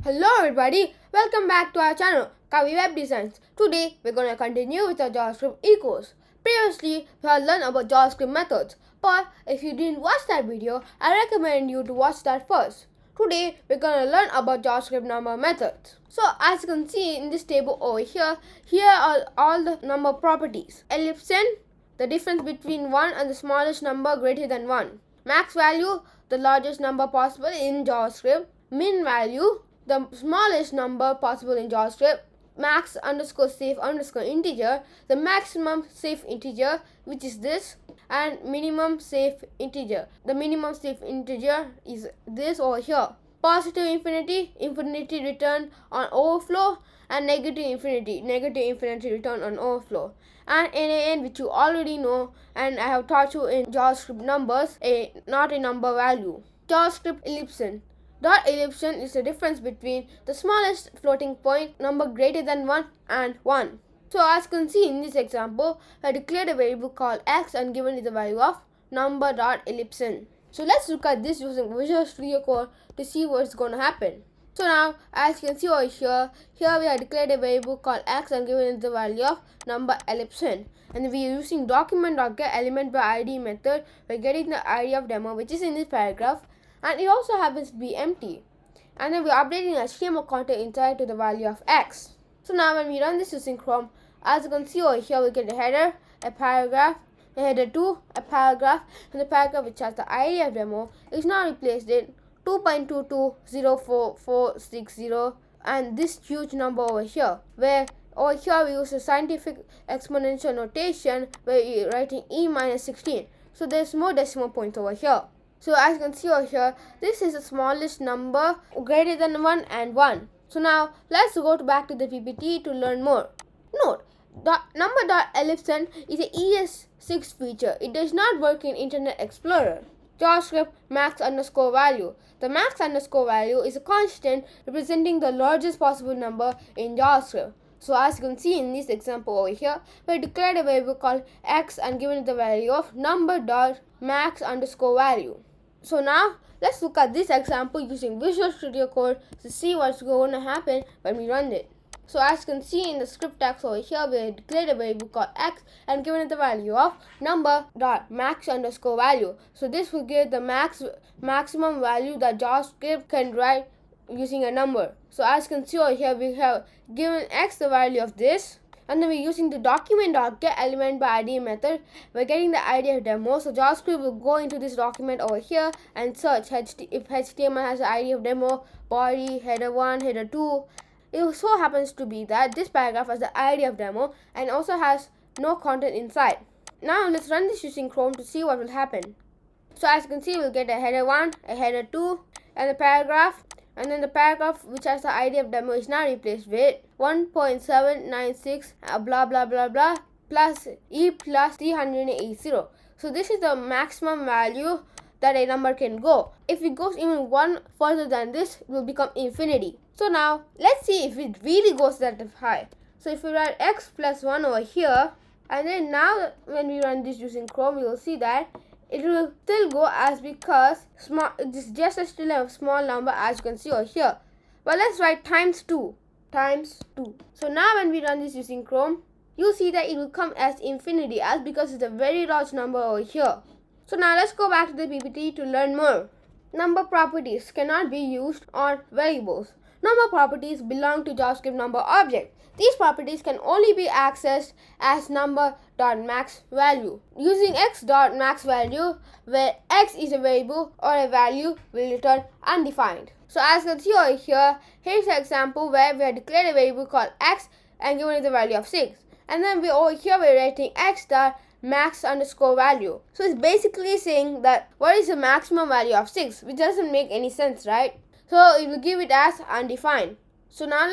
Hello everybody, welcome back to our channel kaviwebdesigns. Today we're going to continue with our JavaScript e-course. Previously we have learned about JavaScript methods, but if you didn't watch that video, I recommend you to watch that first. Today we're going to learn about JavaScript number methods. So as you can see in this table over here, here are all the number properties. Ellipsen, the difference between 1 and the smallest number greater than 1. Max value, the largest number possible in JavaScript. Min value, the smallest number possible in JavaScript. Max underscore safe underscore integer, the maximum safe integer, which is this, and minimum safe integer. The minimum safe integer is this over here. Positive infinity, infinity return on overflow, and negative infinity return on overflow. And NaN, which you already know, and I have taught you in JavaScript numbers, not a number value. JavaScript ellipsen. Dot ellipsen is the difference between the smallest floating point number greater than 1 and 1. So as you can see in this example, I declared a variable called x and given it the value of number.ellipsen. So let's look at this using Visual Studio Code to see what's going to happen. So now, as you can see over here we have declared a variable called x and given it the value of number.ellipsen. And we are using document.getElementById method. We're getting the ID of demo, which is in this paragraph. And it also happens to be empty. And then we're updating HTML content inside to the value of x. So now when we run this using Chrome, as you can see over here, we get a header, a paragraph, a header 2, a paragraph, and the paragraph which has the ID of demo is now replaced in 2.220440, and this huge number over here, where over here we use a scientific exponential notation where we're writing e minus 16. So there's more decimal points over here. So as you can see over here, this is the smallest number greater than 1 and 1. So now let's go back to the PPT to learn more. Note, number.ellipsen is a ES6 feature. It does not work in Internet Explorer. JavaScript max underscore value. The max underscore value is a constant representing the largest possible number in JavaScript. So as you can see in this example over here, we declared a variable called x and given it the value of number.max underscore value. So now let's look at this example using Visual Studio Code to see what's going to happen when we run it. So as you can see in the script text over here, we declared a variable called x and given it the value of number.max underscore value. So this will give the maximum value that JavaScript can write using a number. So as you can see over here, we have given x the value of this. And then we're using the document.getElementById method. We're getting the ID of demo. So JavaScript will go into this document over here and search if HTML has the ID of demo, body, header 1, header 2. It so happens to be that this paragraph has the ID of demo and also has no content inside. Now let's run this using Chrome to see what will happen. So as you can see, we'll get a header 1, a header 2, and a paragraph. And then the paragraph which has the ID of demo is now replaced with 1.796 blah blah blah blah plus e plus 380. So this is the maximum value that a number can go. If it goes even one further than this, it will become infinity. So now let's see if it really goes that high. So if we write x plus 1 over here, and then now when we run this using Chrome, you will see that it will still go as because this is just still a small number, as you can see over here. But let's write times 2. So now when we run this using Chrome, you see that it will come as infinity as because it's a very large number over here. So now let's go back to the PPT to learn more. Number properties cannot be used on variables. Number properties belong to JavaScript number object. These properties can only be accessed as number.max value. Using x.max value, where x is a variable or a value, will return undefined. So as you can see over here, here's an example where we have declared a variable called x and given it the value of 6. And then over here we're writing x.max underscore value. So it's basically saying that what is the maximum value of 6, which doesn't make any sense, right? So it will give it as undefined. So now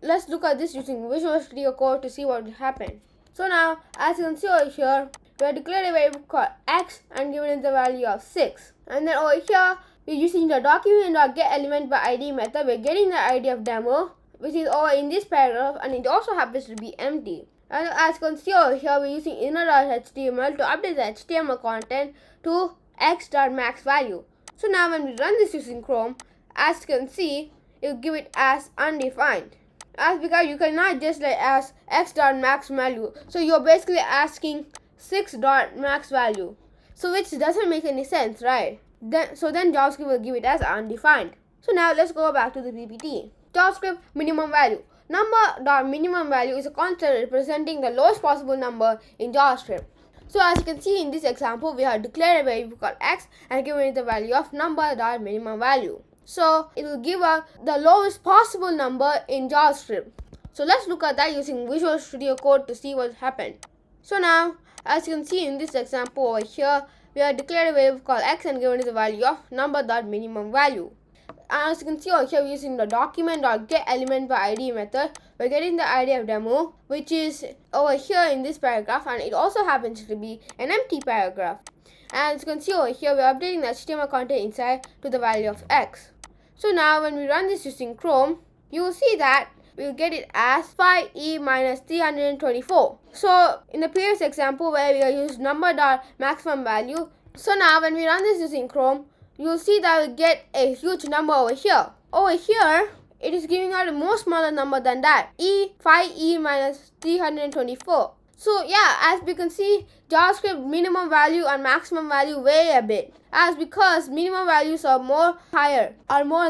let's look at this using Visual Studio Code to see what will happen. So now as you can see over here, we have declared a variable called x and given it the value of 6. And then over here we're using the document.getElementById method. We're getting the ID of demo, which is over in this paragraph, and it also happens to be empty. And as you can see over here, we're using inner.html to update the HTML content to x.max value. So now when we run this using Chrome, as you can see, it will give it as undefined. As because you cannot just like as x.max value. So you're basically asking 6.max value. So which doesn't make any sense, right? Then JavaScript will give it as undefined. So now let's go back to the PPT. JavaScript minimum value. Number.minimum value is a constant representing the lowest possible number in JavaScript. So as you can see in this example, we have declared a variable called x and given it the value of number.minimum value. So it will give us the lowest possible number in JavaScript. So let's look at that using Visual Studio Code to see what happened. So now, as you can see in this example over here, we have declared a variable called x and given it the value of number.minimum value. And as you can see over here, using the document.getElementById method, we're getting the ID of demo, which is over here in this paragraph, and it also happens to be an empty paragraph. And as you can see over here, we're updating the HTML content inside to the value of x. So now when we run this using Chrome, you will see that we'll get it as 5e minus 324. So in the previous example where we used number.maximum value, so now when we run this using Chrome, you'll see that we'll get a huge number over here. Over here, it is giving out a more smaller number than that, 5e minus 324. So yeah, as we can see, JavaScript minimum value and maximum value vary a bit, as because minimum values are more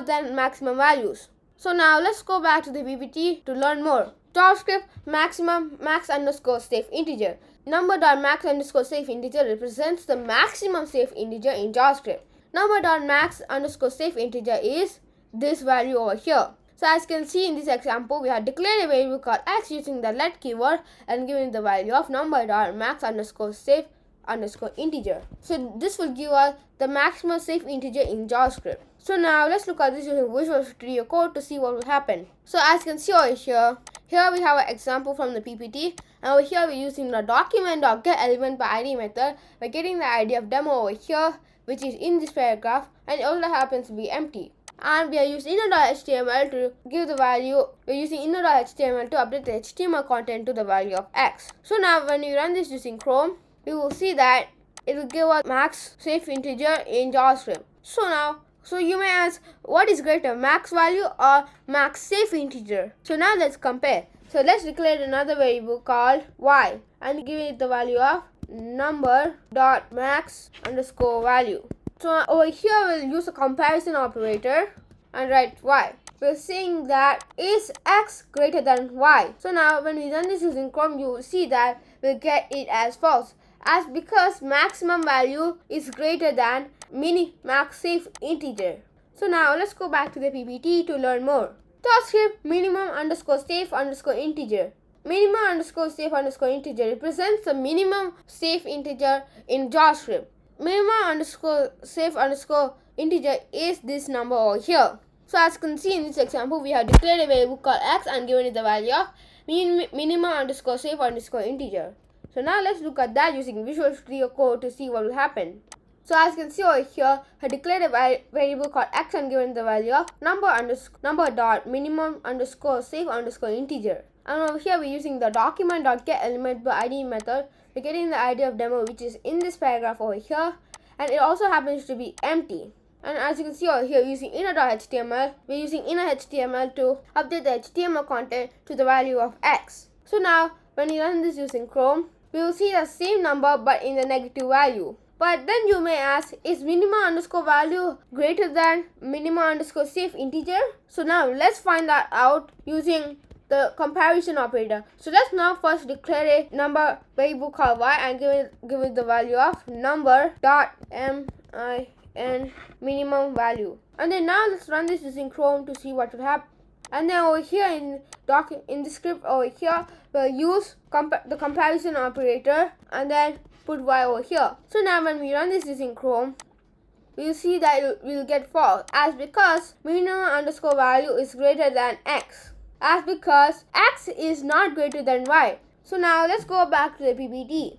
than maximum values. So now let's go back to the PPT to learn more. JavaScript maximum max underscore safe integer. Number.max underscore safe integer represents the maximum safe integer in JavaScript. Number.max underscore safe integer is this value over here. So as you can see in this example, we have declared a variable called x using the let keyword and given the value of number.max underscore safe underscore integer. So this will give us the maximum safe integer in JavaScript. So now let's look at this using Visual Studio Code to see what will happen. So as you can see over here, we have an example from the PPT, and over here we're using the document.getElementById method. We're getting the ID of demo over here, which is in this paragraph, and it also happens to be empty. And we are using inner.html to give the value. We're using inner.html to update the HTML content to the value of x. So now when we run this using Chrome, we will see that it will give us max safe integer in JavaScript. So you may ask, what is greater, max value or max safe integer? So now let's compare. So let's declare another variable called y and give it the value of number.max underscore value. So over here we'll use a comparison operator and write y. We're saying that is x greater than y. So now when we run this using Chrome, you will see that we'll get it as false, as because maximum value is greater than max safe integer. So now let's go back to the PPT to learn more. JavaScript minimum underscore safe underscore integer. Minimum underscore safe underscore integer represents the minimum safe integer in JavaScript. Minimum underscore safe underscore integer is this number over here. So as you can see in this example, we have declared a variable called x and given it the value of minimum underscore safe underscore integer. So now let's look at that using Visual Studio Code to see what will happen. So as you can see over here, I declared a variable called x and given the value of number.minimum underscore safe underscore integer. And over here we're using the document.getElementById method. We're getting the ID of demo, which is in this paragraph over here, and it also happens to be empty. And as you can see over here, using inner.html, we're using inner.html to update the HTML content to the value of x. So now when we run this using Chrome, we will see the same number but in the negative value. But then you may ask, is minimum underscore value greater than minimum underscore safe integer? So now let's find that out using the comparison operator. So let's now first declare a number variable called y and give it the value of number.min minimum value. And then now let's run this using Chrome to see what will happen. And then over here in the script over here, we'll use the comparison operator and then put y over here. So now when we run this using Chrome, we'll see that we'll get false, as because minimum underscore value is greater than x, as because x is not greater than y. So now let's go back to the PPT.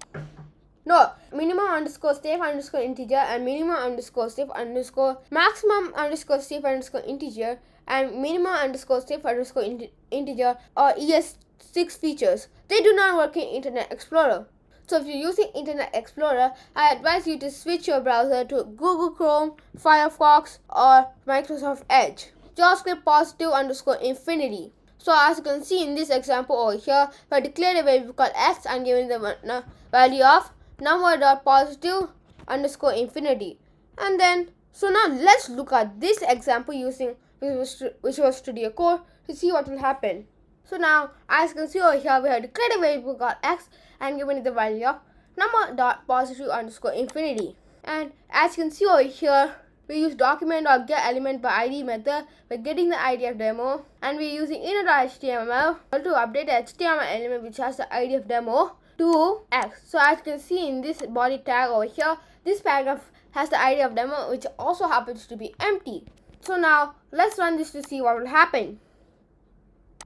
No, minimum underscore safe underscore integer and minimum underscore safe underscore maximum underscore safe underscore integer and minimum underscore safe underscore integer are ES6 features. They do not work in Internet Explorer. So if you're using Internet Explorer, I advise you to switch your browser to Google Chrome, Firefox, or Microsoft Edge. JavaScript positive underscore infinity. So as you can see in this example over here, we declared a variable called x and given the value of number.positive underscore infinity. And then, so now let's look at this example using Visual Studio Code to see what will happen. So now, as you can see over here, we have declared a variable called x and given it the value of number.positive underscore infinity. And as you can see over here, we use document.getElementById method by getting the ID of demo, and we're using inner.html to update the HTML element which has the ID of demo to x. So as you can see in this body tag over here, this paragraph has the ID of demo which also happens to be empty. So now let's run this to see what will happen.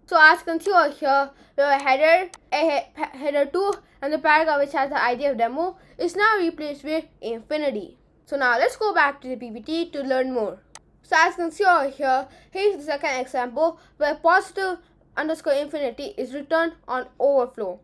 So as you can see over here, we have a header 2, and the paragraph which has the ID of demo is now replaced with infinity. So now let's go back to the PPT to learn more. So as you can see over here, here's the second example where positive underscore infinity is returned on overflow.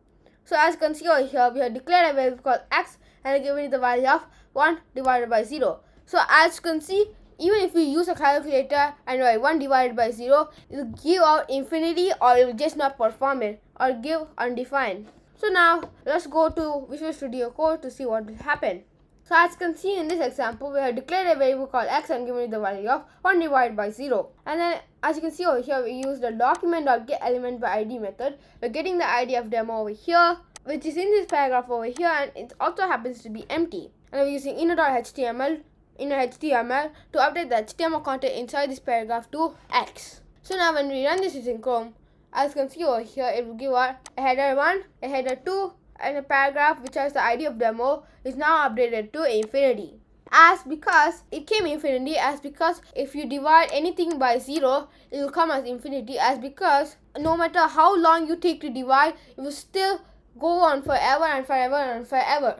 So as you can see over here, we have declared a variable called x and given it the value of 1 divided by 0. So as you can see, even if we use a calculator and write 1 divided by 0, it will give out infinity, or it will just not perform it, or give undefined. So now let's go to Visual Studio Code to see what will happen. So as you can see in this example, we have declared a variable called x and given it the value of 1 divided by 0. And then as you can see over here, we use the document.getElementById method. We're getting the ID of demo over here, which is in this paragraph over here, and it also happens to be empty. And we're using inner.html to update the HTML content inside this paragraph to x. So now when we run this using Chrome, as you can see over here, it will give out a header 1, a header 2, and a paragraph which has the ID of demo is now updated to infinity. As because it came infinity, as because if you divide anything by 0, it will come as infinity, as because no matter how long you take to divide, it will still go on forever and forever and forever.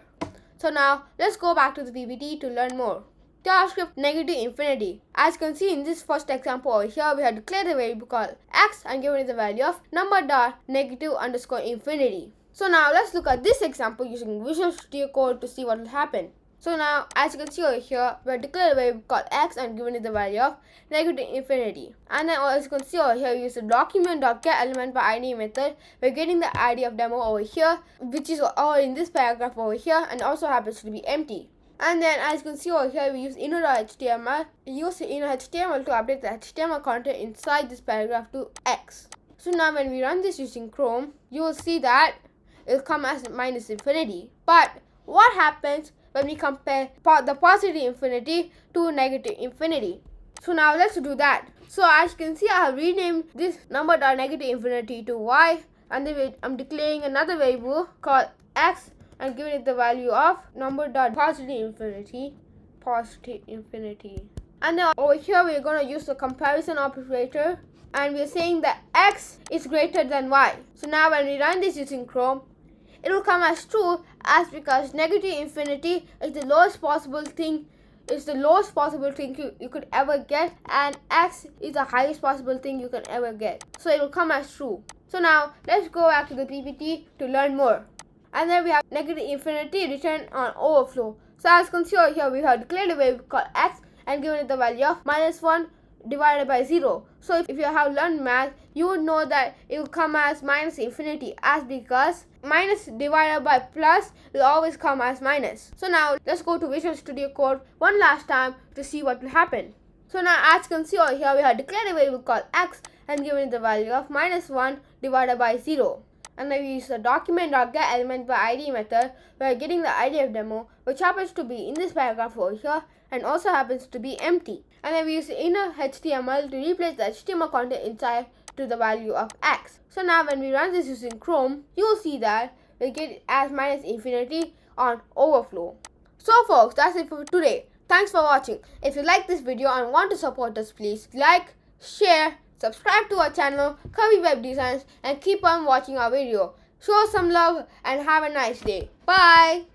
So now let's go back to the PPT to learn more. JavaScript negative infinity. As you can see in this first example over here, we have declared a variable called x and given it the value of number.negative underscore infinity. So now let's look at this example using Visual Studio Code to see what will happen. So now as you can see over here, we have declared a variable called x and given it the value of negative infinity. And then as you can see over here, we use the document.getElementById method. We're getting the ID of demo over here, which is all in this paragraph over here, and also happens to be empty. And then as you can see over here, we use inner.html. We use the inner.html to update the HTML content inside this paragraph to x. So now when we run this using Chrome, you will see that it will come as minus infinity. But what happens when we compare the positive infinity to negative infinity? So now let's do that. So as you can see, I have renamed this number.negative infinity to y, and then I'm declaring another variable called x and giving it the value of number.positive infinity. And then over here we're going to use the comparison operator, and we're saying that x is greater than y. So now when we run this using Chrome, it will come as true, as because negative infinity is the lowest possible thing. It's the lowest possible thing you could ever get, and x is the highest possible thing you can ever get. So it will come as true. So now let's go back to the PPT to learn more. And then we have negative infinity returned on overflow. So as you can see over here, we have declared a variable called x and given it the value of minus 1 divided by 0. So if you have learned math, you would know that it will come as minus infinity, as because minus divided by plus will always come as minus. So now let's go to Visual Studio Code one last time to see what will happen. So now as you can see over here, we have declared a variable called x and given it the value of minus 1 divided by 0. And then we use the document.getElementById method. We are getting the ID of demo, which happens to be in this paragraph over here, and also happens to be empty. And then we use the inner HTML to replace the HTML content inside to the value of x. So now when we run this using Chrome, you will see that we get it as minus infinity on overflow. So folks, that's it for today. Thanks for watching. If you like this video and want to support us, please like, share, subscribe to our channel kaviwebdesigns, and keep on watching our video. Show some love and have a nice day. Bye.